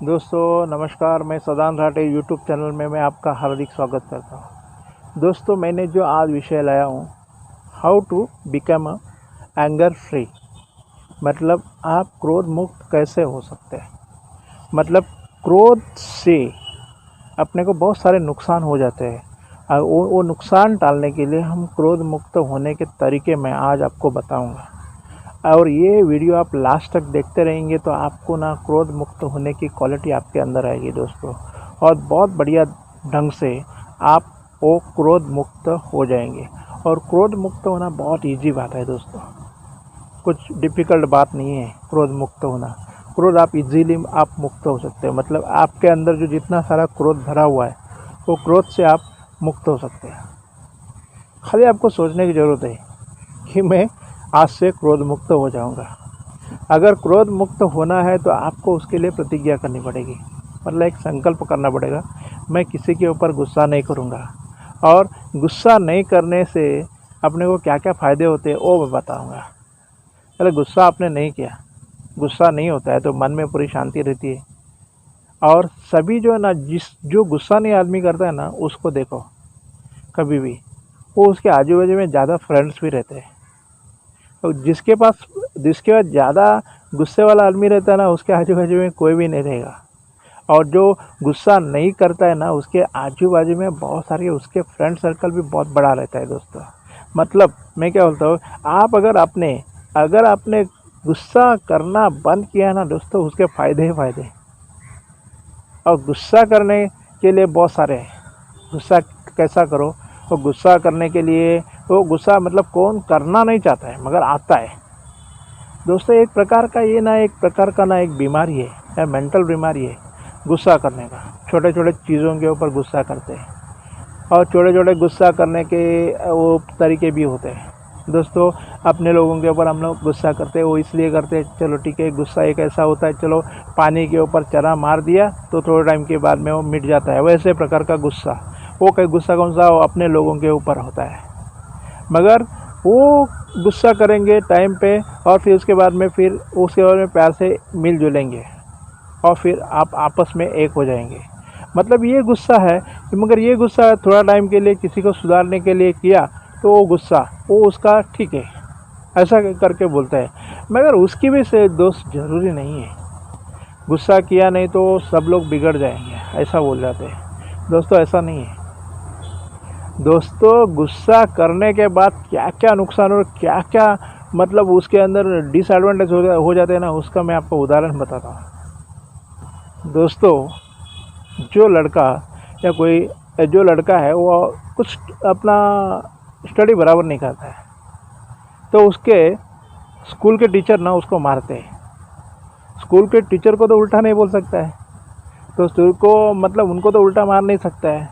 दोस्तों नमस्कार, मैं सदान राठे यूट्यूब चैनल में मैं आपका हार्दिक स्वागत करता हूं। दोस्तों मैंने जो आज विषय लाया हूं, how to become anger free, मतलब आप क्रोध मुक्त कैसे हो सकते हैं। मतलब क्रोध से अपने को बहुत सारे नुकसान हो जाते हैं और वो नुकसान टालने के लिए हम क्रोध मुक्त होने के तरीके मैं आज आपको बताऊंगा। और ये वीडियो आप लास्ट तक देखते रहेंगे तो आपको ना क्रोध मुक्त होने की क्वालिटी आपके अंदर आएगी दोस्तों, और बहुत बढ़िया ढंग से आप वो क्रोध मुक्त हो जाएंगे। और क्रोध मुक्त होना बहुत इजी बात है दोस्तों, कुछ डिफ़िकल्ट बात नहीं है क्रोध मुक्त होना। क्रोध आप इजीली आप मुक्त हो सकते हैं। मतलब आपके अंदर जो जितना सारा क्रोध भरा हुआ है वो क्रोध से आप मुक्त हो सकते हैं। खाली आपको सोचने की ज़रूरत है कि मैं आज से क्रोध मुक्त हो जाऊंगा। अगर क्रोध मुक्त होना है तो आपको उसके लिए प्रतिज्ञा करनी पड़ेगी, मतलब एक संकल्प करना पड़ेगा। मैं किसी के ऊपर गुस्सा नहीं करूंगा, और गुस्सा नहीं करने से अपने को क्या क्या फ़ायदे होते हैं वो मैं बताऊंगा। अरे गुस्सा आपने नहीं किया, गुस्सा नहीं होता है तो मन में पूरी शांति रहती है। और सभी जो है ना, जो गुस्सा नहीं आदमी करता है ना, उसको देखो कभी भी वो उसके आजू बाजू में ज़्यादा फ्रेंड्स भी रहते हैं। तो जिसके पास ज़्यादा गुस्से वाला आदमी रहता है ना, उसके आजू बाजू में कोई भी नहीं रहेगा। और जो गुस्सा नहीं करता है ना, उसके आजू बाजू में बहुत सारे उसके फ्रेंड सर्कल भी बहुत बड़ा रहता है दोस्तों। मतलब मैं क्या बोलता हूँ, आप अगर आपने गुस्सा करना बंद किया ना दोस्तों, उसके फ़ायदे ही फ़ायदे। और गुस्सा करने के लिए बहुत सारे हैं। गुस्सा कैसा करो, और गुस्सा करने के लिए वो गुस्सा मतलब कौन करना नहीं चाहता है मगर आता है दोस्तों। एक प्रकार का एक बीमारी है या मेंटल बीमारी है गुस्सा करने का। छोटे छोटे चीज़ों के ऊपर गुस्सा करते हैं, और छोटे छोटे गुस्सा करने के वो तरीके भी होते हैं दोस्तों। अपने लोगों के ऊपर हम लोग गुस्सा करते हैं, वो इसलिए करते हैं, चलो ठीक है, गुस्सा एक ऐसा होता है, चलो पानी के ऊपर चरा मार दिया तो थोड़े टाइम के बाद में वो मिट जाता है। वैसे प्रकार का गुस्सा, वो कई गुस्सा कौन सा, वो अपने लोगों के ऊपर होता है। मगर वो गुस्सा करेंगे टाइम पे, और फिर उसके बाद में प्यार से मिल जुलेंगे, और फिर आप आपस में एक हो जाएंगे। मतलब ये गुस्सा है कि मगर ये गुस्सा थोड़ा टाइम के लिए किसी को सुधारने के लिए किया तो वो गुस्सा वो उसका ठीक है ऐसा करके बोलता है। मगर उसकी भी से दोस्त ज़रूरी नहीं है। गुस्सा किया नहीं तो सब लोग बिगड़ जाएंगे ऐसा बोल जाते हैं दोस्तों। ऐसा नहीं है दोस्तों। गुस्सा करने के बाद क्या क्या नुकसान और क्या क्या मतलब उसके अंदर डिसएडवांटेज हो जाते हैं ना, उसका मैं आपको उदाहरण बताता हूँ दोस्तों। जो लड़का है वो कुछ अपना स्टडी बराबर नहीं करता है तो उसके स्कूल के टीचर ना उसको मारते हैं। स्कूल के टीचर को तो उल्टा नहीं बोल सकता है, तो स्कूल को मतलब उनको तो उल्टा मार नहीं सकता है।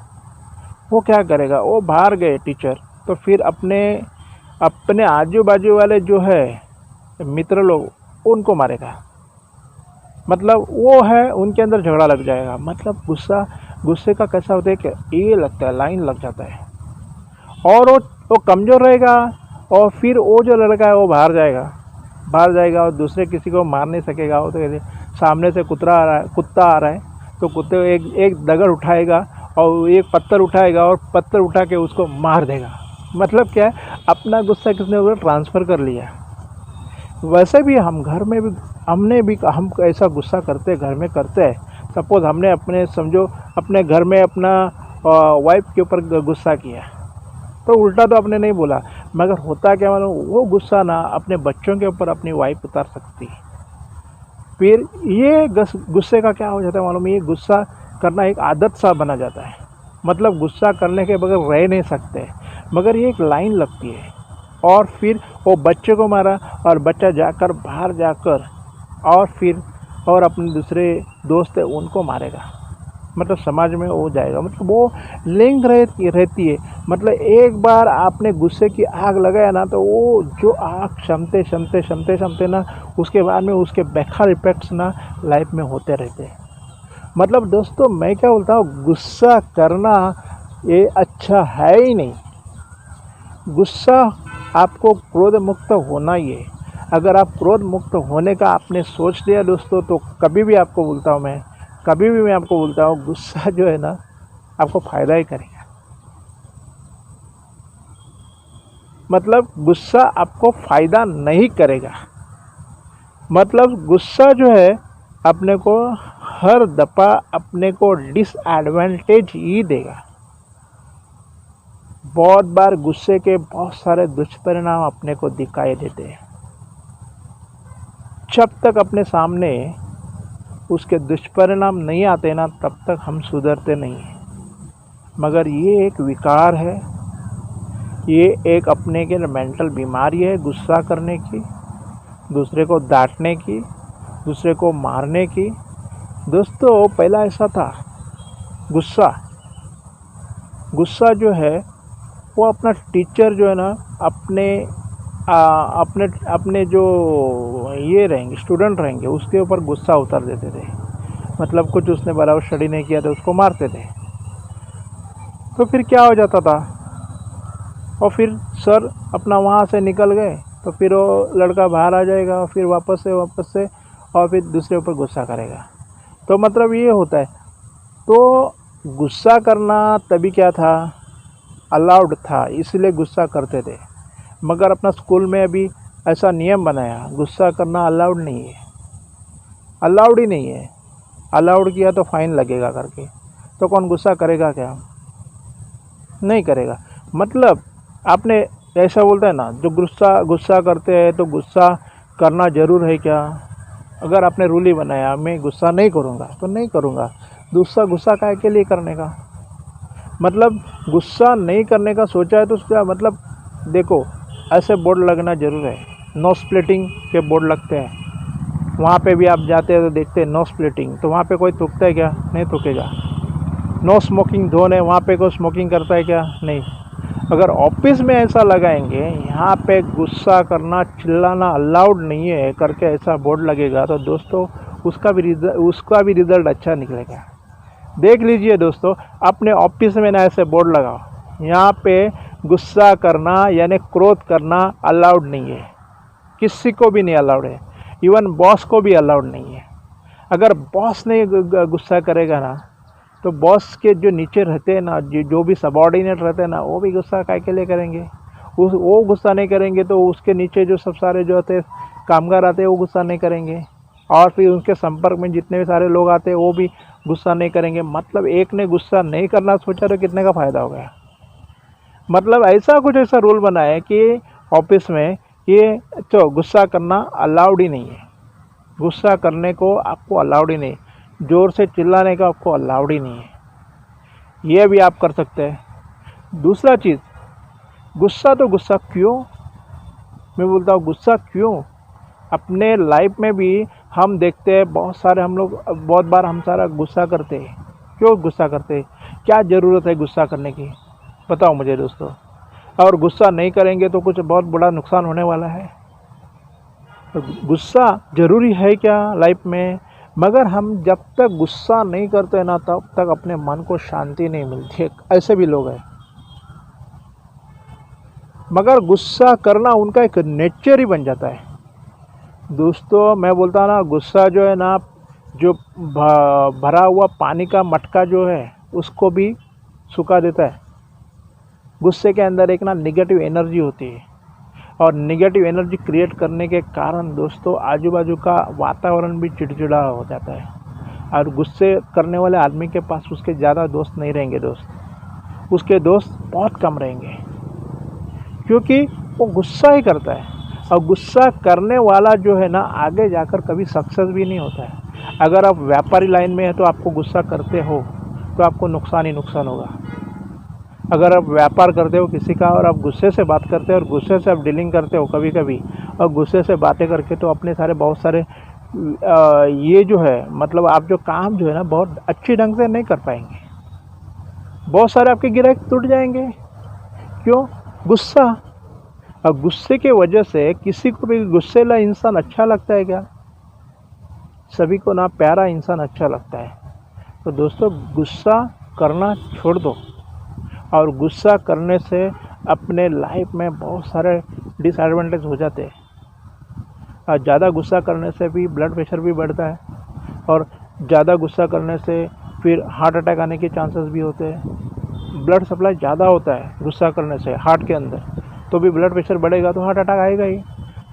वो क्या करेगा, वो बाहर गए टीचर तो फिर अपने आजू बाजू वाले जो है मित्र लोग उनको मारेगा। मतलब वो है उनके अंदर झगड़ा लग जाएगा। मतलब गुस्से का कैसा होता है कि ये लगता है लाइन लग जाता है, और वो कमज़ोर रहेगा। और फिर वो जो लड़का है वो बाहर जाएगा और दूसरे किसी को मार नहीं सकेगा। वो तो सामने से कुत्ता आ रहा है तो कुत्ते एक दगड़ उठाएगा और एक पत्थर उठाएगा और पत्थर उठा के उसको मार देगा। मतलब क्या है, अपना गुस्सा किसने ऊपर ट्रांसफ़र कर लिया। वैसे भी हम ऐसा गुस्सा करते घर में करते हैं। सपोज़ हमने अपने घर में अपना वाइफ के ऊपर गुस्सा किया तो उल्टा तो आपने नहीं बोला, मगर होता क्या मालूम, वो गुस्सा ना अपने बच्चों के ऊपर अपनी वाइफ उतार सकती है। फिर ये गुस्से का क्या हो जाता है मालूम, ये गुस्सा करना एक आदत सा बना जाता है। मतलब गुस्सा करने के बगैर रह नहीं सकते, मगर ये एक लाइन लगती है। और फिर वो बच्चे को मारा और बच्चा जाकर बाहर जाकर और अपने दूसरे दोस्त है उनको मारेगा। मतलब समाज में वो जाएगा। मतलब वो लिंक रहती है। मतलब एक बार आपने गुस्से की आग लगाया ना, तो वो जो आग शमते ना, उसके बाद में उसके बैकफायर इफेक्ट्स ना लाइफ में होते रहते हैं। मतलब दोस्तों मैं क्या बोलता हूँ, गुस्सा करना ये अच्छा है ही नहीं। गुस्सा आपको क्रोध मुक्त होना ही है। अगर आप क्रोध मुक्त होने का आपने सोच लिया दोस्तों, तो कभी भी आपको बोलता हूँ मैं, कभी भी मैं आपको बोलता हूँ, गुस्सा जो है ना आपको फ़ायदा ही करेगा। मतलब गुस्सा आपको फ़ायदा नहीं करेगा। मतलब गुस्सा जो है अपने को हर दफ़ा अपने को डिसएडवांटेज ही देगा। बहुत बार गुस्से के बहुत सारे दुष्परिणाम अपने को दिखाई देते हैं। जब तक अपने सामने उसके दुष्परिणाम नहीं आते ना, तब तक हम सुधरते नहीं हैं। मगर ये एक विकार है, ये एक अपने के मेंटल बीमारी है, गुस्सा करने की, दूसरे को डांटने की, दूसरे को मारने की। दोस्तों पहला ऐसा था, गुस्सा जो है वो अपना टीचर जो है ना अपने जो ये रहेंगे स्टूडेंट रहेंगे उसके ऊपर गुस्सा उतार देते थे। मतलब कुछ उसने बराबर स्टडी नहीं किया तो उसको मारते थे। तो फिर क्या हो जाता था, और फिर सर अपना वहाँ से निकल गए तो फिर वो लड़का बाहर आ जाएगा और फिर वापस से और फिर दूसरे ऊपर गुस्सा करेगा। तो मतलब ये होता है। तो गुस्सा करना तभी क्या था, अलाउड था, इसलिए गुस्सा करते थे। मगर अपना स्कूल में अभी ऐसा नियम बनाया, गुस्सा करना अलाउड नहीं है, अलाउड ही नहीं है। अलाउड किया तो फाइन लगेगा करके, तो कौन गुस्सा करेगा क्या? नहीं करेगा। मतलब आपने ऐसा बोलता है ना, जो गुस्सा करते हैं तो गुस्सा करना ज़रूर है क्या? अगर आपने रूल ही बनाया मैं गुस्सा नहीं करूँगा तो नहीं करूँगा, दूसरा गुस्सा काहे के लिए करने का? मतलब गुस्सा नहीं करने का सोचा है तो उसका मतलब देखो, ऐसे बोर्ड लगना ज़रूर है। नो स्प्लिटिंग के बोर्ड लगते हैं, वहाँ पे भी आप जाते हैं तो देखते हैं नो स्प्लिटिंग, तो वहाँ पे कोई थूकता है क्या? नहीं थूकेगा। नो स्मोकिंग जोन है, वहाँ पे कोई स्मोकिंग करता है क्या? नहीं। अगर ऑफिस में ऐसा लगाएंगे, यहाँ पे गुस्सा करना चिल्लाना अलाउड नहीं है करके ऐसा बोर्ड लगेगा, तो दोस्तों उसका भी रिज़ल्ट अच्छा निकलेगा। देख लीजिए दोस्तों, अपने ऑफिस में ना ऐसे बोर्ड लगाओ, यहाँ पे गुस्सा करना यानी क्रोध करना अलाउड नहीं है, किसी को भी नहीं अलाउड है, इवन बॉस को भी अलाउड नहीं है। अगर बॉस नहीं गुस्सा करेगा ना, तो बॉस के जो नीचे रहते हैं ना, जो भी सबऑर्डिनेट रहते हैं ना, वो भी गुस्सा काहे के लिए करेंगे? वो गुस्सा नहीं करेंगे तो उसके नीचे जो सब सारे जो होते कामगार आते हैं वो गुस्सा नहीं करेंगे, और फिर उनके संपर्क में जितने भी सारे लोग आते हैं वो भी गुस्सा नहीं करेंगे। मतलब एक ने गुस्सा नहीं करना सोचा तो कितने का फ़ायदा हो गया। मतलब ऐसा रूल बना है कि ऑफिस में ये तो गुस्सा करना अलाउड ही नहीं है, गुस्सा करने को आपको अलाउड ही नहीं, ज़ोर से चिल्लाने का आपको अलाउड ही नहीं है। ये भी आप कर सकते हैं। दूसरा चीज़, गुस्सा तो गुस्सा क्यों, मैं बोलता हूँ गुस्सा क्यों? अपने लाइफ में भी हम देखते हैं बहुत बार हम सारा गुस्सा करते हैं। क्यों गुस्सा करते हैं? क्या ज़रूरत है गुस्सा करने की? बताओ मुझे दोस्तों। और गुस्सा नहीं करेंगे तो कुछ बहुत बड़ा नुकसान होने वाला है। तो गुस्सा ज़रूरी है क्या लाइफ में? मगर हम जब तक गुस्सा नहीं करते ना, तब तक अपने मन को शांति नहीं मिलती है। ऐसे भी लोग हैं, मगर गुस्सा करना उनका एक नेचर ही बन जाता है। दोस्तों मैं बोलता ना, गुस्सा जो है ना, जो भरा हुआ पानी का मटका जो है उसको भी सुखा देता है। गुस्से के अंदर एक ना निगेटिव एनर्जी होती है, और निगेटिव एनर्जी क्रिएट करने के कारण दोस्तों आजू बाजू का वातावरण भी चिड़चिड़ा हो जाता है। और गुस्से करने वाले आदमी के पास उसके ज़्यादा दोस्त नहीं रहेंगे उसके दोस्त बहुत कम रहेंगे, क्योंकि वो गुस्सा ही करता है। और गुस्सा करने वाला जो है ना, आगे जाकर कभी सक्सेस भी नहीं होता है। अगर आप व्यापारी लाइन में है तो आपको गुस्सा करते हो तो आपको नुकसान ही नुकसान होगा। अगर आप व्यापार करते हो किसी का और आप गुस्से से बात करते हो और गुस्से से आप डीलिंग करते हो कभी कभी, और गुस्से से बातें करके तो अपने बहुत सारे ये जो है मतलब आप जो काम जो है ना बहुत अच्छी ढंग से नहीं कर पाएंगे। बहुत सारे आपके ग्राहक टूट जाएंगे। क्यों? गुस्सा। और गुस्से के वजह से किसी को भी गुस्सेला इंसान अच्छा लगता है क्या? सभी को ना प्यारा इंसान अच्छा लगता है। तो दोस्तों गुस्सा करना छोड़ दो, और गुस्सा करने से अपने लाइफ में बहुत सारे डिसएडवांटेज हो जाते हैं। और ज़्यादा गुस्सा करने से भी ब्लड प्रेशर भी बढ़ता है, और ज़्यादा गुस्सा करने से फिर हार्ट अटैक आने के चांसेस भी होते हैं। ब्लड सप्लाई ज़्यादा होता है गुस्सा करने से हार्ट के अंदर, तो भी ब्लड प्रेशर बढ़ेगा तो हार्ट अटैक आएगा ही।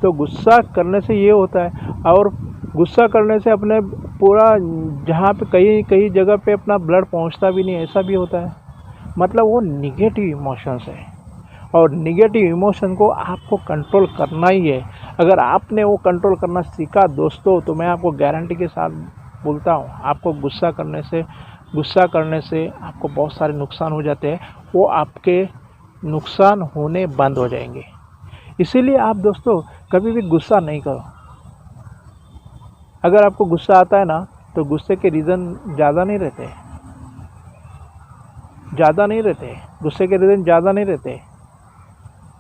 तो गुस्सा करने से ये होता है। और गुस्सा करने से अपने पूरा जहाँ पे कई कई जगह पे अपना ब्लड पहुँचता भी नहीं, ऐसा भी होता है। मतलब वो निगेटिव इमोशंस है, और निगेटिव इमोशन को आपको कंट्रोल करना ही है। अगर आपने वो कंट्रोल करना सीखा दोस्तों, तो मैं आपको गारंटी के साथ बोलता हूँ, आपको गुस्सा करने से आपको बहुत सारे नुकसान हो जाते हैं, वो आपके नुकसान होने बंद हो जाएंगे। इसीलिए आप दोस्तों कभी भी गुस्सा नहीं करो। अगर आपको गुस्सा आता है ना, तो गुस्से के रीज़न ज़्यादा नहीं रहते, गुस्से के रीज़न ज़्यादा नहीं रहते।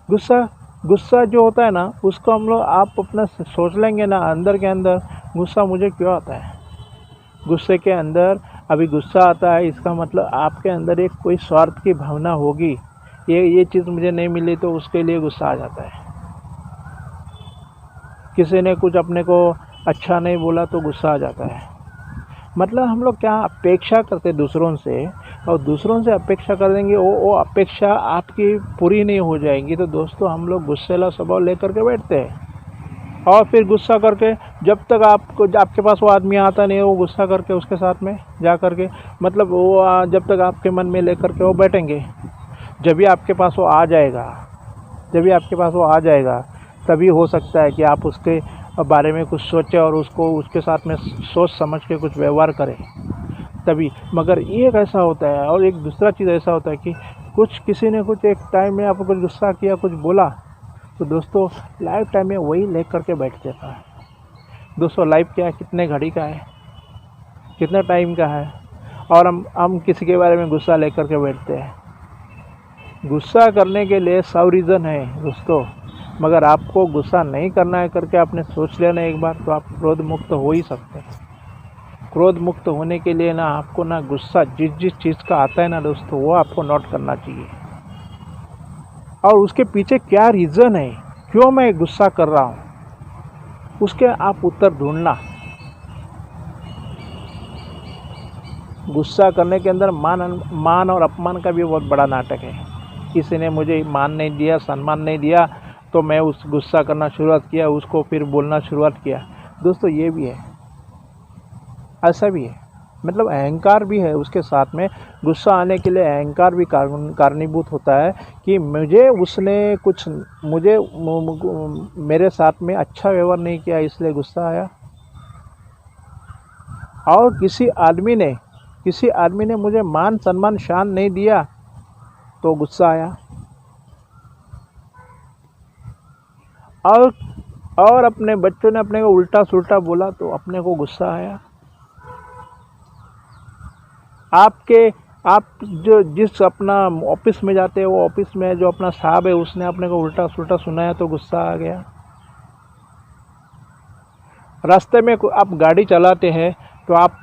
गुस्सा जो होता है ना, उसको हम लोग आप अपना सोच लेंगे ना अंदर के अंदर, गुस्सा मुझे क्यों आता है। गुस्से के अंदर अभी गुस्सा आता है, इसका मतलब आपके अंदर एक कोई स्वार्थ की भावना होगी, ये चीज़ मुझे नहीं मिली तो उसके लिए गुस्सा आ जाता है। किसी ने कुछ अपने को अच्छा नहीं बोला तो गुस्सा आ जाता है। मतलब हम लोग क्या अपेक्षा करते दूसरों से, और दूसरों से अपेक्षा कर देंगे, वो अपेक्षा आपकी पूरी नहीं हो जाएगी, तो दोस्तों हम लोग गुस्सेला स्वभाव लेकर के बैठते हैं। और फिर गुस्सा करके जब तक आपके पास वो आदमी आता नहीं है, वो गुस्सा करके उसके साथ में जा करके, मतलब वो जब तक आपके मन में लेकर के वो बैठेंगे, जब भी आपके पास वो आ जाएगा, तभी हो सकता है कि आप उसके बारे में कुछ सोचें और उसके साथ में सोच समझ के कुछ व्यवहार करें तभी। मगर एक ऐसा होता है, और एक दूसरा चीज़ ऐसा होता है कि किसी ने कुछ एक टाइम में आपको कुछ गुस्सा किया, कुछ बोला, तो दोस्तों लाइफ टाइम में वही ले करके बैठ जाता है। दोस्तों लाइफ क्या है, कितने घड़ी का है, कितने टाइम का है, और हम किसी के बारे में गुस्सा ले करके बैठते हैं। गुस्सा करने के लिए 100 रीज़न है दोस्तों, मगर आपको गुस्सा नहीं करना है करके आपने सोच लिया ना एक बार, तो आप क्रोध मुक्त हो ही सकते हैं। क्रोध मुक्त होने के लिए ना आपको ना गुस्सा जिस चीज़ का आता है ना दोस्तों, वो आपको नोट करना चाहिए, और उसके पीछे क्या रीज़न है, क्यों मैं गुस्सा कर रहा हूँ, उसके आप उत्तर ढूंढना। गुस्सा करने के अंदर मान और अपमान का भी बहुत बड़ा नाटक है। किसी ने मुझे मान नहीं दिया, सम्मान नहीं दिया, तो मैं उस गुस्सा करना शुरुआत किया, उसको फिर बोलना शुरुआत किया। दोस्तों ये भी है, ऐसा भी है, मतलब अहंकार भी है उसके साथ में। गुस्सा आने के लिए अहंकार भी कारणीभूत होता है कि मुझे मेरे साथ में अच्छा व्यवहार नहीं किया, इसलिए गुस्सा आया। और किसी आदमी ने मुझे मान सम्मान शान नहीं दिया तो गुस्सा आया। और अपने बच्चों ने अपने को उल्टा सुल्टा बोला तो अपने को गुस्सा आया। आप जो जिस अपना ऑफिस में जाते हैं, वो ऑफिस में जो अपना साहब है, उसने अपने को उल्टा सुल्टा सुनाया तो गुस्सा आ गया। रास्ते में आप गाड़ी चलाते हैं, तो आप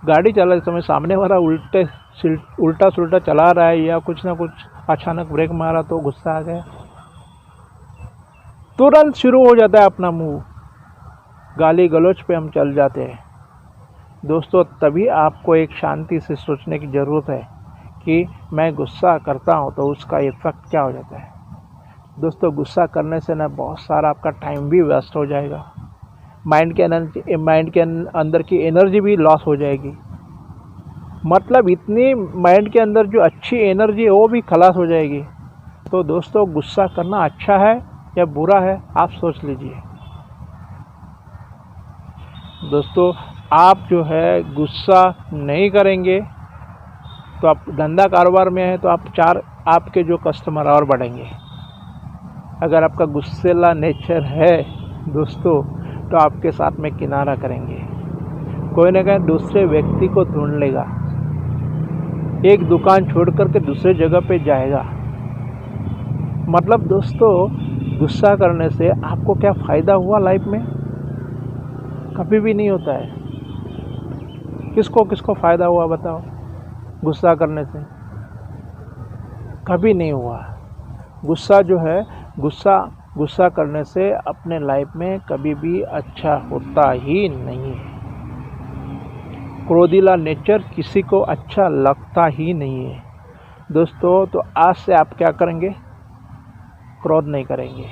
गाड़ी चलाते समय सामने वाला उल्टा सुल्टा चला रहा है, या कुछ ना कुछ अचानक ब्रेक मारा तो गुस्सा आ गया। तुरंत शुरू हो जाता है अपना मुंह, गाली गलौज पे हम चल जाते हैं। दोस्तों तभी आपको एक शांति से सोचने की ज़रूरत है कि मैं गुस्सा करता हूँ तो उसका इफ़ेक्ट क्या हो जाता है। दोस्तों गुस्सा करने से ना बहुत सारा आपका टाइम भी वेस्ट हो जाएगा, माइंड के अंदर की एनर्जी भी लॉस हो जाएगी। मतलब इतनी माइंड के अंदर जो अच्छी एनर्जी है वो भी खलास हो जाएगी। तो दोस्तों गुस्सा करना अच्छा है या बुरा है, आप सोच लीजिए। दोस्तों आप जो है गुस्सा नहीं करेंगे तो आप धंधा कारोबार में है तो आपके जो कस्टमर और बढ़ेंगे। अगर आपका गुस्सेला नेचर है दोस्तों, तो आपके साथ में किनारा करेंगे, कोई ना कहीं दूसरे व्यक्ति को ढूंढ लेगा, एक दुकान छोड़ करके दूसरे जगह पे जाएगा। मतलब दोस्तों गुस्सा करने से आपको क्या फ़ायदा हुआ लाइफ में? कभी भी नहीं होता है। किसको फ़ायदा हुआ बताओ गुस्सा करने से? कभी नहीं हुआ। गुस्सा जो है, गुस्सा करने से अपने लाइफ में कभी भी अच्छा होता ही नहीं है। क्रोधीला नेचर किसी को अच्छा लगता ही नहीं है दोस्तों। तो आज से आप क्या करेंगे? क्रोध नहीं करेंगे।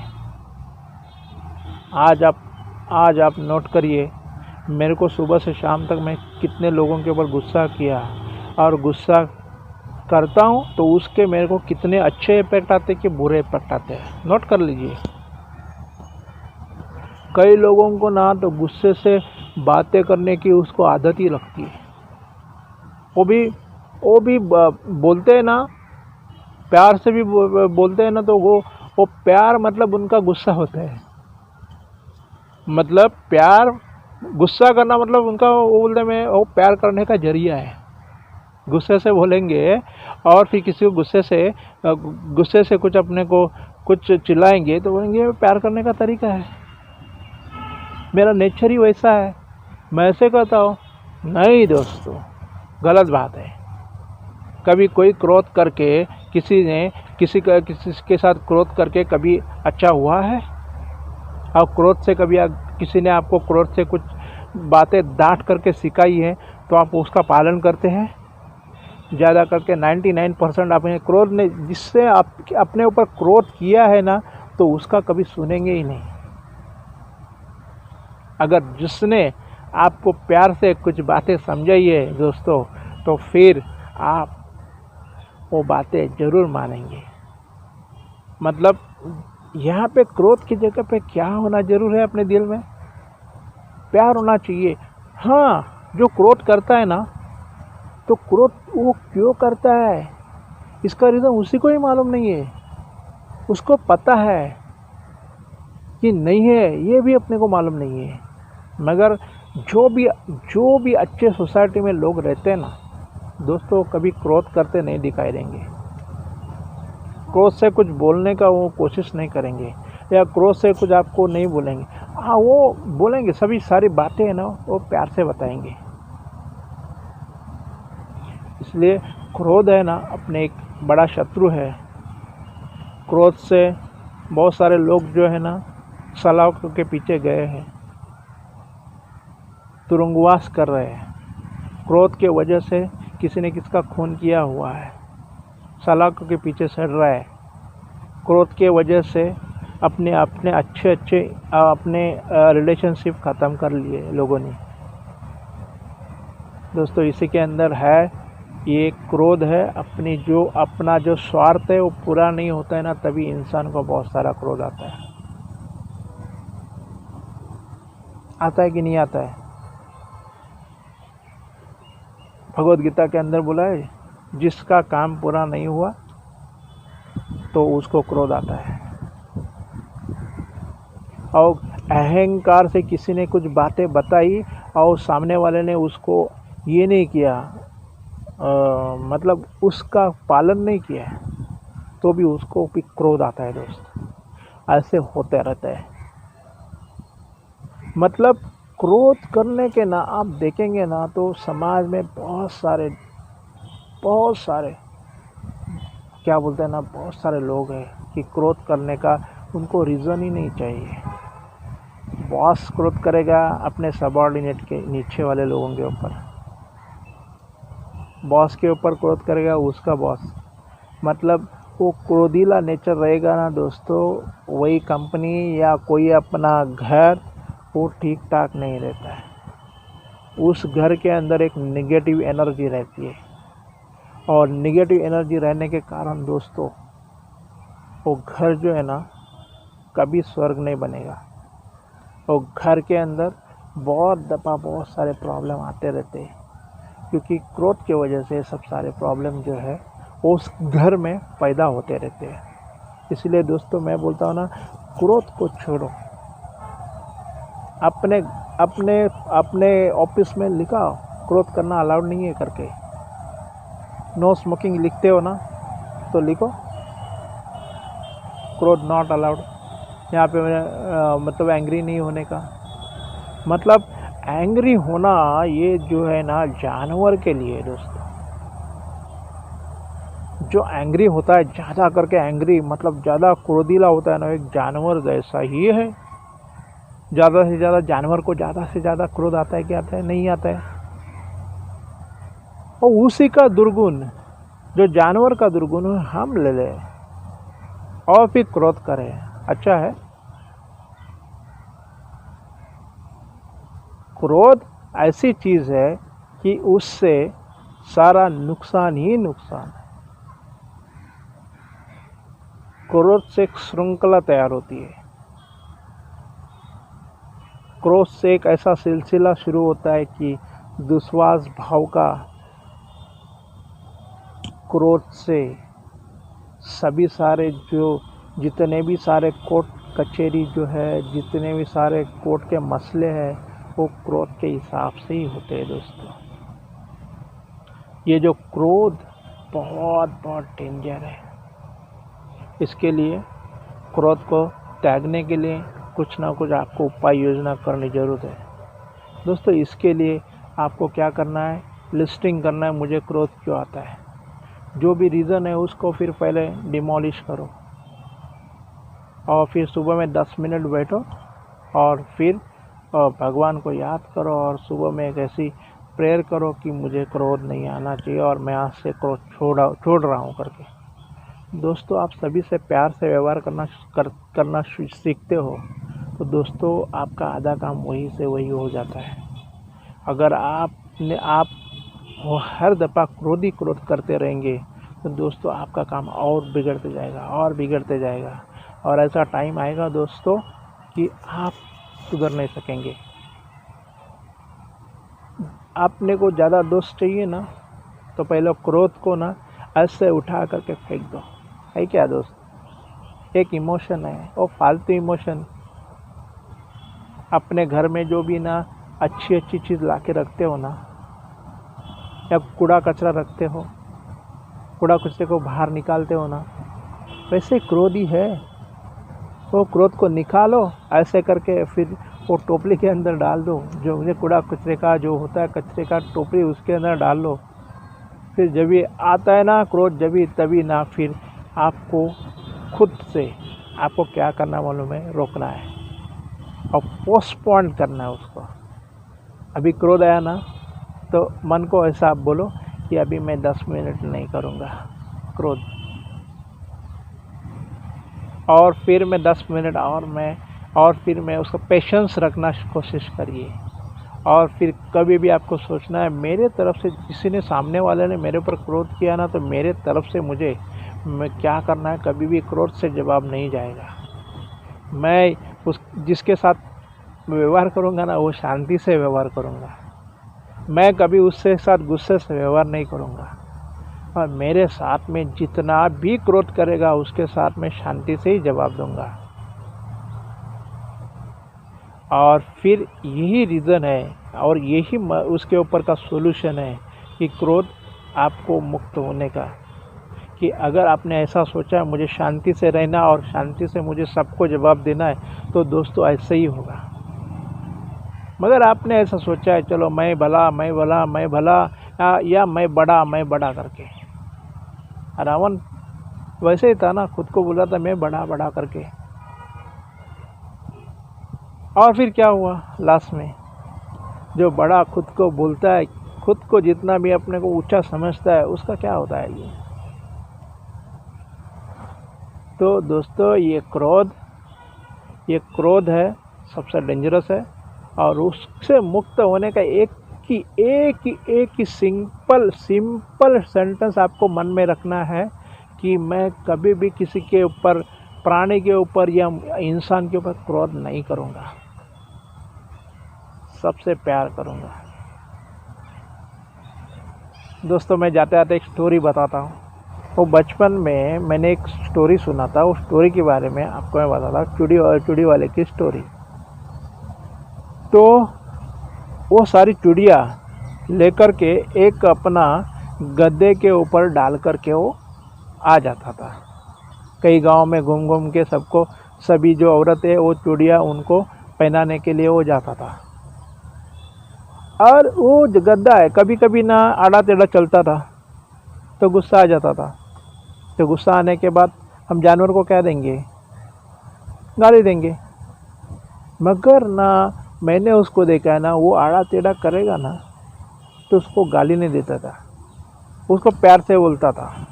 आज आप नोट करिए, मेरे को सुबह से शाम तक मैं कितने लोगों के ऊपर गुस्सा किया, और गुस्सा करता हूँ तो उसके मेरे को कितने अच्छे इफेक्ट आते कि बुरे इफेक्ट आते हैं। नोट कर लीजिए। कई लोगों को ना तो गुस्से से बातें करने की उसको आदत ही लगती है। वो भी बोलते हैं ना, प्यार से भी बोलते हैं ना, तो वो प्यार मतलब उनका गुस्सा होता है। मतलब प्यार, गुस्सा करना मतलब उनका, वो बोलते हैं वो प्यार करने का जरिया है। गुस्से से बोलेंगे और फिर किसी को गुस्से से कुछ अपने को कुछ चिल्लाएंगे तो बोलेंगे प्यार करने का तरीका है, मेरा नेचर ही वैसा है, मैं ऐसे कहता हूँ। नहीं दोस्तों, गलत बात है। कभी कोई क्रोध करके किसी के साथ क्रोध करके कभी अच्छा हुआ है? और क्रोध से कभी किसी ने आपको क्रोध से कुछ बातें डांट करके सिखाई है तो आप उसका पालन करते हैं? ज़्यादा करके 99% आपने क्रोध ने, जिससे आप अपने ऊपर क्रोध किया है ना, तो उसका कभी सुनेंगे ही नहीं। अगर जिसने आपको प्यार से कुछ बातें समझाई है दोस्तों, तो फिर आप वो बातें ज़रूर मानेंगे। मतलब यहाँ पे क्रोध की जगह पे क्या होना जरूर है? अपने दिल में प्यार होना चाहिए। हाँ, जो क्रोध करता है ना, तो क्रोध वो क्यों करता है, इसका रीज़न उसी को ही मालूम नहीं है। उसको पता है कि नहीं है, ये भी अपने को मालूम नहीं है। मगर जो भी अच्छे सोसाइटी में लोग रहते हैं ना दोस्तों, कभी क्रोध करते नहीं दिखाई देंगे। क्रोध से कुछ बोलने का वो कोशिश नहीं करेंगे, या क्रोध से कुछ आपको नहीं बोलेंगे। हाँ, वो बोलेंगे, सभी सारी बातें है ना वो प्यार से बताएंगे। इसलिए क्रोध है ना अपने एक बड़ा शत्रु है। क्रोध से बहुत सारे लोग जो है ना सलाखों के पीछे गए हैं, तुरुंगवास कर रहे हैं। क्रोध के वजह से किसी ने किसका खून किया हुआ है, सलाखों के पीछे सड़ रहा है। क्रोध के वजह से अपने अच्छे अपने रिलेशनशिप ख़त्म कर लिए लोगों ने। दोस्तों, इसी के अंदर है, ये क्रोध है। अपना जो स्वार्थ है वो पूरा नहीं होता है ना, तभी इंसान को बहुत सारा क्रोध आता है कि नहीं आता है? भगवद गीता के अंदर बोला है, जिसका काम पूरा नहीं हुआ तो उसको क्रोध आता है। और अहंकार से किसी ने कुछ बातें बताई और सामने वाले ने उसको ये नहीं किया, मतलब उसका पालन नहीं किया, तो भी उसको भी क्रोध आता है दोस्त। ऐसे होते रहता है। मतलब क्रोध करने के ना आप देखेंगे ना, तो समाज में बहुत सारे क्या बोलते हैं ना, बहुत सारे लोग हैं कि क्रोध करने का उनको रीज़न ही नहीं चाहिए। बॉस क्रोध करेगा अपने सबऑर्डिनेट के नीचे वाले लोगों के ऊपर, बॉस के ऊपर क्रोध करेगा उसका बॉस। मतलब वो क्रोधीला नेचर रहेगा ना दोस्तों, वही कंपनी या कोई अपना घर वो ठीक ठाक नहीं रहता है। उस घर के अंदर एक नेगेटिव एनर्जी रहती है, और नेगेटिव एनर्जी रहने के कारण दोस्तों वो घर जो है ना कभी स्वर्ग नहीं बनेगा। और घर के अंदर बहुत दफ़ा बहुत सारे प्रॉब्लम आते रहते हैं, क्योंकि क्रोध की वजह से सब सारे प्रॉब्लम जो है उस घर में पैदा होते रहते हैं। इसलिए दोस्तों मैं बोलता हूँ ना, क्रोध को छोड़ो। अपने ऑफिस में लिखा क्रोध करना अलाउड नहीं है करके, नो स्मोकिंग लिखते हो ना, तो लिखो क्रोध नॉट अलाउड। यहाँ पे मतलब एंग्री नहीं होने का मतलब, एंग्री होना ये जो है ना जानवर के लिए दोस्तों, जो एंग्री होता है ज़्यादा करके एंग्री मतलब ज़्यादा क्रोधीला होता है ना, एक जानवर जैसा ही है। ज़्यादा से ज़्यादा जानवर को ज़्यादा से ज़्यादा क्रोध आता है कि आता है? नहीं आता है। और उसी का दुर्गुण, जो जानवर का दुर्गुण है, हम ले लें और फिर क्रोध करें। अच्छा है? क्रोध ऐसी चीज़ है कि उससे सारा नुकसान ही नुकसान है। क्रोध से एक श्रृंखला तैयार होती है। क्रोध से एक ऐसा सिलसिला शुरू होता है कि दुस्वास भाव का क्रोध से सभी सारे जितने भी सारे कोर्ट कचहरी जो है, जितने भी सारे कोर्ट के मसले हैं, वो क्रोध के हिसाब से ही होते हैं दोस्तों। ये जो क्रोध बहुत बहुत डेंजर है। इसके लिए, क्रोध को त्यागने के लिए कुछ ना कुछ आपको उपाय योजना करनी ज़रूरत है दोस्तों। इसके लिए आपको क्या करना है, लिस्टिंग करना है, मुझे क्रोध क्यों आता है। जो भी रीज़न है उसको फिर पहले डिमोलिश करो और फिर सुबह में 10 मिनट बैठो और फिर भगवान को याद करो और सुबह में एक ऐसी प्रेयर करो कि मुझे क्रोध नहीं आना चाहिए और मैं आज से क्रोध छोड़ रहा हूँ करके। दोस्तों, आप सभी से प्यार से व्यवहार करना सीखते हो तो दोस्तों आपका आधा काम वही से वही हो जाता है। अगर आप हर दफ़ा क्रोध करते रहेंगे तो दोस्तों आपका काम और बिगड़ते जाएगा और ऐसा टाइम आएगा दोस्तों कि आप सुधर नहीं सकेंगे। आपने को ज़्यादा दोस्त चाहिए ना, तो पहले क्रोध को ना ऐसे उठा करके फेंक दो। है क्या दोस्त? एक इमोशन है, वो फालतू इमोशन। अपने घर में जो भी ना अच्छी चीज़ ला के रखते हो ना, या कूड़ा कचरा रखते हो, कूड़ा कचरे को बाहर निकालते हो ना, वैसे क्रोधी है। वो क्रोध को निकालो ऐसे करके, फिर वो टोपली के अंदर डाल दो। जो मुझे कूड़ा कचरे का जो होता है, कचरे का टोपली, उसके अंदर डाल लो। फिर जब भी आता है ना क्रोध, तभी ना फिर आपको खुद से आपको क्या करना मालूम है, रोकना है और पोस्टपोन करना है उसको। अभी क्रोध आया ना तो मन को ऐसा आप बोलो कि अभी मैं 10 मिनट नहीं करूँगा क्रोध, और फिर मैं 10 मिनट और फिर मैं उसका पेशेंस रखना कोशिश करिए। और फिर कभी भी आपको सोचना है, मेरे तरफ से किसी ने, सामने वाले ने मेरे ऊपर क्रोध किया ना, तो मेरे तरफ से मैं क्या करना है, कभी भी क्रोध से जवाब नहीं जाएगा। मैं जिसके साथ व्यवहार करूँगा ना, वो शांति से व्यवहार करूँगा। मैं कभी उसके साथ गुस्से से व्यवहार नहीं करूँगा और मेरे साथ में जितना भी क्रोध करेगा उसके साथ में शांति से ही जवाब दूंगा। और फिर यही रीज़न है और यही उसके ऊपर का सॉल्यूशन है कि क्रोध आपको मुक्त होने का। कि अगर आपने ऐसा सोचा मुझे शांति से रहना और शांति से मुझे सबको जवाब देना है, तो दोस्तों ऐसे ही होगा। मगर आपने ऐसा सोचा है, चलो मैं भला या मैं बड़ा करके। रावण वैसे ही था ना, खुद को बोला था मैं बड़ा करके। और फिर क्या हुआ लास्ट में? जो बड़ा खुद को बोलता है, खुद को जितना भी अपने को ऊंचा समझता है, उसका क्या होता है ये? तो दोस्तों ये क्रोध है, सबसे डेंजरस है। और उससे मुक्त होने का एक ही सिंपल सेंटेंस आपको मन में रखना है कि मैं कभी भी किसी के ऊपर, प्राणी के ऊपर या इंसान के ऊपर क्रोध नहीं करूँगा, सबसे प्यार करूँगा। दोस्तों मैं जाते जाते एक स्टोरी बताता हूँ। वो बचपन में मैंने एक स्टोरी सुना था, उस स्टोरी के बारे में आपको मैं बताता हूँ। चूड़ी वाले की स्टोरी। तो वो सारी चूड़ियाँ लेकर के एक अपना गद्दे के ऊपर डाल करके वो आ जाता था। कई गांव में घूम के सभी जो औरतें वो चूड़ियाँ उनको पहनाने के लिए वो जाता था। और वो जो गद्दा है कभी कभी ना आड़ा टेढ़ा चलता था, तो गुस्सा आ जाता था। तो गुस्सा आने के बाद हम जानवर को क्या देंगे? गाली देंगे। मगर ना मैंने उसको देखा है ना, वो आड़ा टेढ़ा करेगा ना तो उसको गाली नहीं देता था, उसको प्यार से बोलता था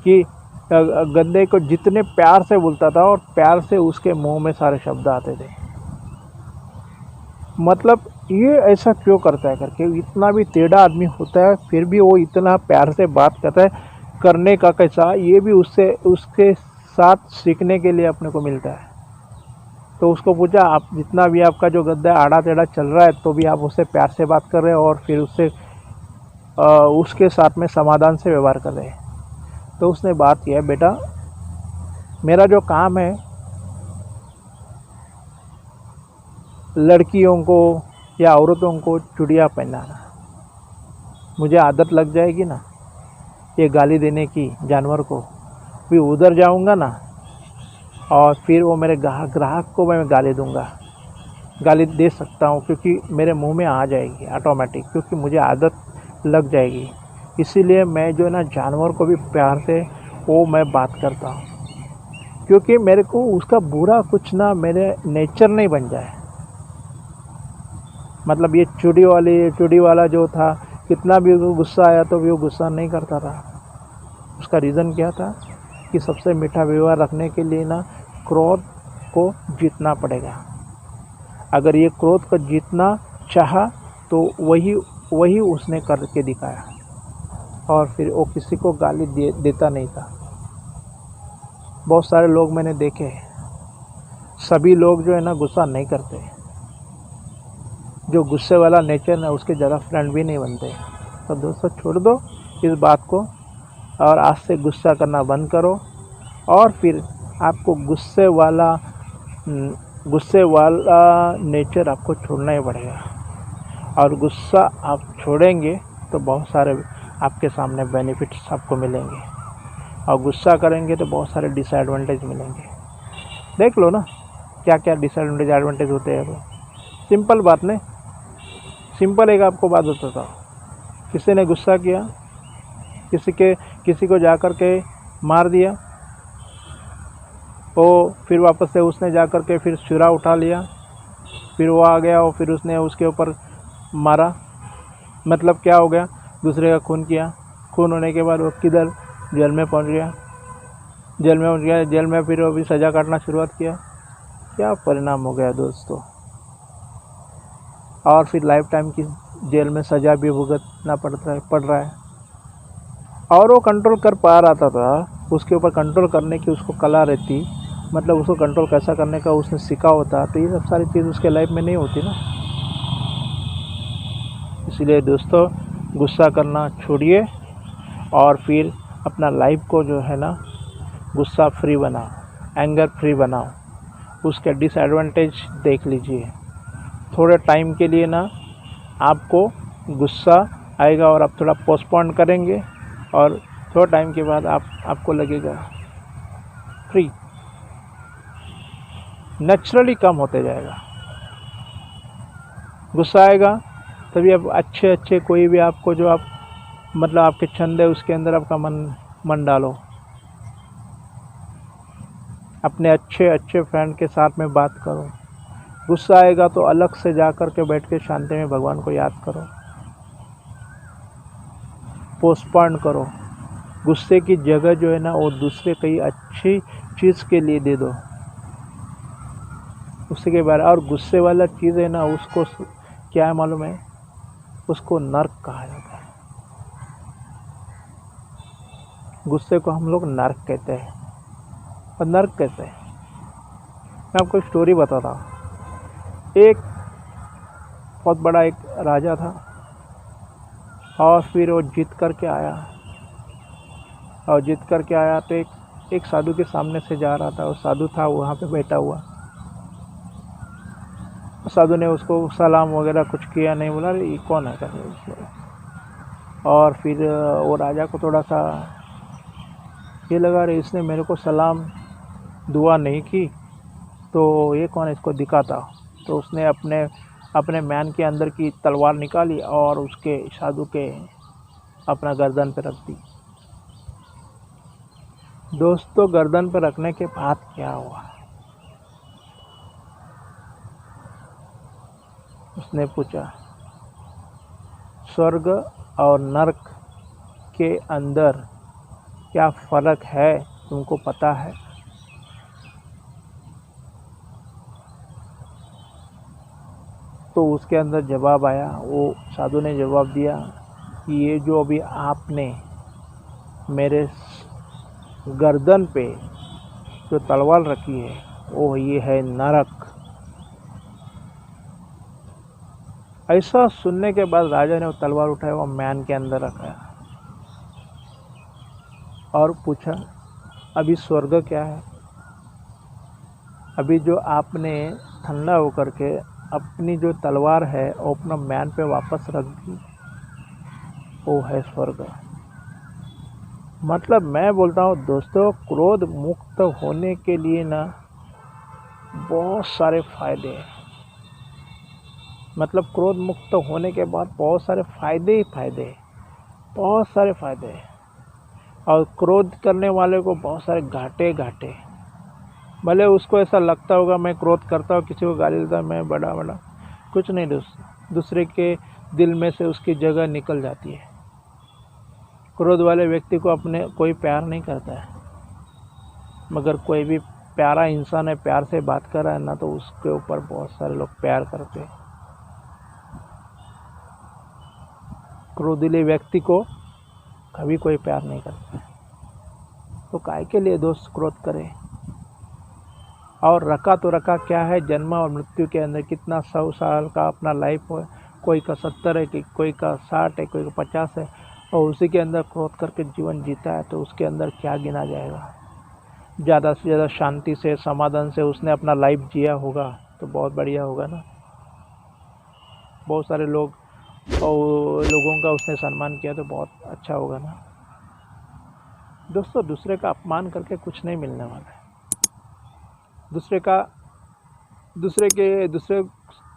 कि गद्दे को जितने प्यार से बोलता था और प्यार से उसके मुंह में सारे शब्द आते थे। मतलब ये ऐसा क्यों करता है करके, इतना भी टेढ़ा आदमी होता है फिर भी वो इतना प्यार से बात करता है। करने का कैसा, ये भी उससे उसके साथ सीखने के लिए अपने को मिलता है। तो उसको पूछा, आप जितना भी आपका जो गद्दा आड़ा टेढ़ा चल रहा है तो भी आप उससे प्यार से बात कर रहे हो और फिर उससे उसके साथ में समाधान से व्यवहार कर रहे हैं। तो उसने बात किया, बेटा मेरा जो काम है लड़कियों को या औरतों को चूड़ियाँ पहनाना, मुझे आदत लग जाएगी ना ये गाली देने की जानवर को, फिर उधर जाऊंगा ना और फिर वो मेरे ग्राहक को मैं गाली दूंगा, गाली दे सकता हूँ क्योंकि मेरे मुंह में आ जाएगी ऑटोमेटिक, क्योंकि मुझे आदत लग जाएगी। इसीलिए मैं जो है ना जानवर को भी प्यार से वो मैं बात करता हूँ, क्योंकि मेरे को उसका बुरा कुछ ना मेरे नेचर नहीं बन जाए। मतलब ये चूड़ी वाला जो था, कितना भी गुस्सा आया तो भी वो गुस्सा नहीं करता था। उसका रीज़न क्या था कि सबसे मीठा व्यवहार रखने के लिए ना क्रोध को जीतना पड़ेगा। अगर ये क्रोध को जीतना चाहा तो वही उसने करके दिखाया, और फिर वो किसी को गाली देता नहीं था। बहुत सारे लोग मैंने देखे, सभी लोग जो है ना गुस्सा नहीं करते। जो गुस्से वाला नेचर है उसके ज़रा फ्रेंड भी नहीं बनते। तो दोस्तों छोड़ दो इस बात को और आज से गुस्सा करना बंद करो, और फिर आपको गुस्से वाला नेचर आपको छोड़ना ही पड़ेगा। और गुस्सा आप छोड़ेंगे तो बहुत सारे आपके सामने बेनिफिट्स आपको मिलेंगे, और गुस्सा करेंगे तो बहुत सारे डिसएडवांटेज मिलेंगे। देख लो ना क्या क्या डिसएडवांटेज एडवांटेज होते हैं। वो सिंपल बात नहीं, सिंपल एक आपको बात बताता हूँ। किसी ने गुस्सा किया, किसी को जाकर के मार दिया, वो फिर वापस से उसने जाकर के फिर छुरा उठा लिया, फिर वो आ गया और फिर उसने उसके ऊपर मारा। मतलब क्या हो गया, दूसरे का खून किया। खून होने के बाद वो किधर जेल में पहुंच गया, जेल में फिर वो भी सज़ा काटना शुरुआत किया। क्या परिणाम हो गया दोस्तों, और फिर लाइफ टाइम की जेल में सज़ा भी भुगतना पड़ रहा है। और वो कंट्रोल कर पा रहा था, उसके ऊपर कंट्रोल करने की उसको कला रहती, मतलब उसको कंट्रोल कैसा करने का उसने सीखा होता, तो ये सब सारी चीज़ उसके लाइफ में नहीं होती ना। इसलिए दोस्तों गुस्सा करना छोड़िए और फिर अपना लाइफ को जो है ना गुस्सा फ्री बनाओ, एंगर फ्री बनाओ। उसके डिसएडवांटेज देख लीजिए। थोड़े टाइम के लिए ना आपको गुस्सा आएगा और आप थोड़ा पोस्टपोन करेंगे, और थोड़ा टाइम के बाद आपको लगेगा फ्री, नेचुरली कम होते जाएगा। गुस्सा आएगा तभी आप अच्छे कोई भी आपको जो आप मतलब आपके छंद है उसके अंदर आपका मन डालो। अपने अच्छे फ्रेंड के साथ में बात करो। गुस्सा आएगा तो अलग से जा कर के बैठ के शांति में भगवान को याद करो, पोस्टपोन करो। गुस्से की जगह जो है ना वो दूसरे कई अच्छी चीज़ के लिए दे दो, उसके के बारे। और गुस्से वाला चीज़ है ना उसको क्या है मालूम है, उसको नर्क कहा जाता है। गुस्से को हम लोग नर्क कहते हैं, और नर्क कहते हैं। मैं आपको एक स्टोरी बताता हूँ। एक बहुत बड़ा एक राजा था, और फिर वो जीत करके आया, तो एक साधु के सामने से जा रहा था। वो साधु था वहाँ पे बैठा हुआ। साधु ने उसको सलाम वगैरह कुछ किया नहीं, बोला ये कौन है करके। और फिर वो राजा को थोड़ा सा ये लगा, रहे इसने मेरे को सलाम दुआ नहीं की, तो ये कौन है, इसको दिखाता। तो उसने अपने मैन के अंदर की तलवार निकाली और उसके साधु के अपना गर्दन पे रख दी। दोस्तों गर्दन पे रखने के बाद क्या हुआ, उसने पूछा स्वर्ग और नरक के अंदर क्या फ़र्क है तुमको पता है? तो उसके अंदर जवाब आया, वो साधु ने जवाब दिया कि ये जो अभी आपने मेरे गर्दन पे जो तलवार रखी है वो ये है नरक। ऐसा सुनने के बाद राजा ने वो तलवार उठाया, वो मैन के अंदर रखा और पूछा, अभी स्वर्ग क्या है? अभी जो आपने ठंडा होकर के अपनी जो तलवार है वो अपना मैन पे वापस रख दी, वो है स्वर्ग। मतलब मैं बोलता हूँ दोस्तों, क्रोध मुक्त होने के लिए ना बहुत सारे फायदे हैं। मतलब क्रोध मुक्त होने के बाद बहुत सारे फायदे ही फायदे हैं, बहुत सारे फायदे हैं। और क्रोध करने वाले को बहुत सारे घाटे घाटे। भले उसको ऐसा लगता होगा मैं क्रोध करता हूँ, किसी को गाली देता हूँ मैं बड़ा बड़ा, कुछ नहीं दूसरे के दिल में से उसकी जगह निकल जाती है। क्रोध वाले व्यक्ति को अपने कोई प्यार नहीं करता है, मगर कोई भी प्यारा इंसान है, प्यार से बात कर रहा है ना, तो उसके ऊपर बहुत सारे लोग प्यार करते हैं। क्रोधिले व्यक्ति को कभी कोई प्यार नहीं करता है। तो काय के लिए दोस्त क्रोध करे? और रखा तो रखा क्या है, जन्म और मृत्यु के अंदर कितना 100 साल का अपना लाइफ है, कोई का 70 है, कोई का 60 है, कोई का 50 है, और उसी के अंदर क्रोध करके जीवन जीता है, तो उसके अंदर क्या गिना जाएगा? ज़्यादा से ज़्यादा शांति से समाधान से उसने अपना लाइफ जिया होगा तो बहुत बढ़िया होगा ना। बहुत सारे लोगों का उसने सम्मान किया तो बहुत अच्छा होगा ना। दोस्तों, दूसरे का अपमान करके कुछ नहीं मिलने वाला है। दूसरे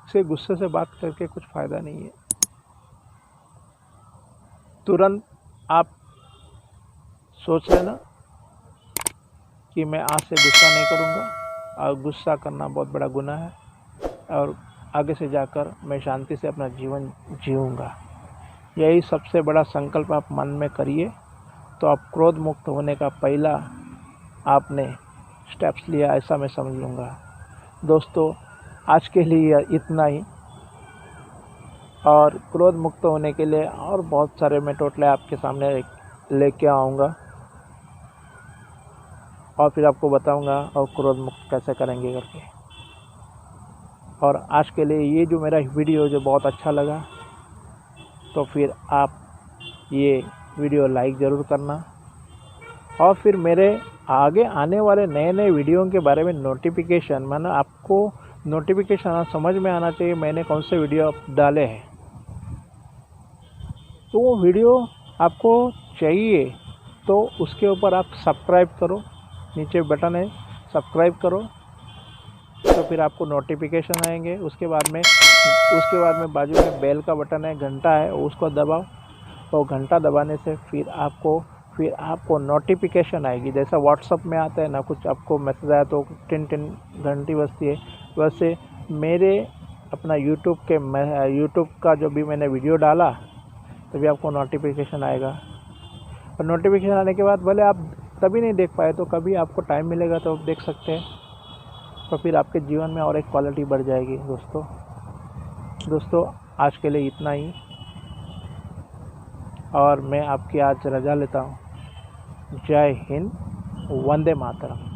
से गुस्से से बात करके कुछ फ़ायदा नहीं है। तुरंत आप सोच लेना कि मैं आज से गुस्सा नहीं करूँगा, और गुस्सा करना बहुत बड़ा गुनाह है, और आगे से जाकर मैं शांति से अपना जीवन जीऊँगा। यही सबसे बड़ा संकल्प आप मन में करिए, तो आप क्रोध मुक्त होने का पहला आपने स्टेप्स लिया, ऐसा मैं समझ लूँगा। दोस्तों, आज के लिए इतना ही, और क्रोध मुक्त होने के लिए और बहुत सारे मैं टोटले आपके सामने लेके आऊँगा, और फिर आपको बताऊँगा और क्रोध मुक्त कैसे करेंगे करके। और आज के लिए ये जो मेरा वीडियो जो बहुत अच्छा लगा, तो फिर आप ये वीडियो लाइक ज़रूर करना, और फिर मेरे आगे आने वाले नए नए वीडियो के बारे में नोटिफिकेशन, माना आपको नोटिफिकेशन समझ में आना चाहिए मैंने कौन से वीडियो डाले हैं। तो वो वीडियो आपको चाहिए तो उसके ऊपर आप सब्सक्राइब करो, नीचे बटन है सब्सक्राइब करो, तो फिर आपको नोटिफिकेशन आएंगे। उसके बाद में बाजू में बेल का बटन है, घंटा है, उसको दबाओ। तो घंटा दबाने से फिर आपको नोटिफिकेशन आएगी। जैसा व्हाट्सअप में आता है ना, कुछ आपको मैसेज आया तो टिन टिन घंटी बजती है, वैसे मेरे अपना यूट्यूब का जो भी मैंने वीडियो डाला तभी आपको नोटिफिकेशन आएगा। और नोटिफिकेशन आने के बाद भले आप तभी नहीं देख पाए तो कभी आपको टाइम मिलेगा तो आप देख सकते हैं, तो फिर आपके जीवन में और एक क्वालिटी बढ़ जाएगी। दोस्तों, आज के लिए इतना ही, और मैं आपकी आज रजा लेता हूँ। जय हिंद, वंदे मातरम।